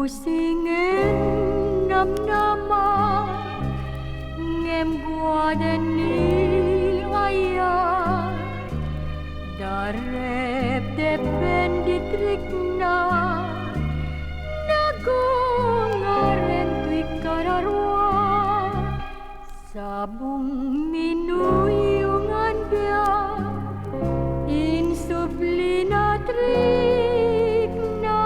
Pusingin namnama ngem gua deni aya darep depen ditrikna nagungaren tui kararwa sabung minuyungan bia insublina trikna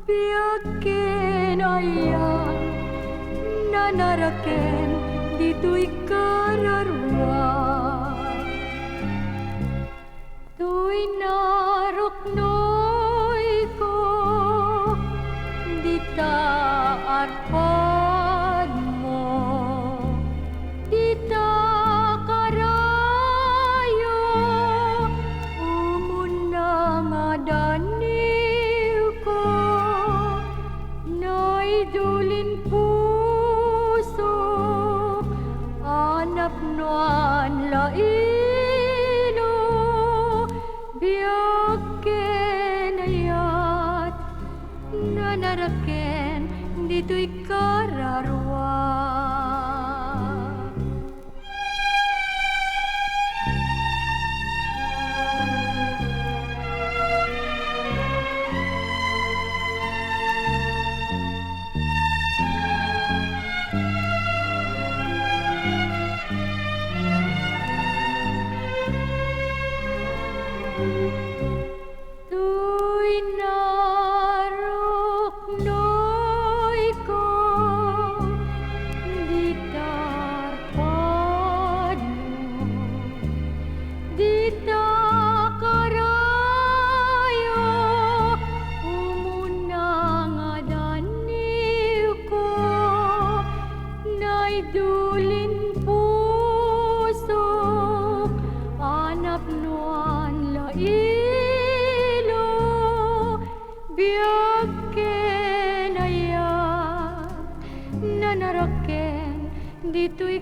biakin ayah nanaraken dito'y kararwa to'y naruknoy ko di taarpad mo di takarayo umunang adaniw ko naidulin puso anap nuan laino biyaken ayat nanaraken dito'y kararwa. To'y naruknoy ko di tarpad mo di takarayo umunang adaniw ko naidulin puso anap nuan lailo biyaken ayat nanaraken dito'y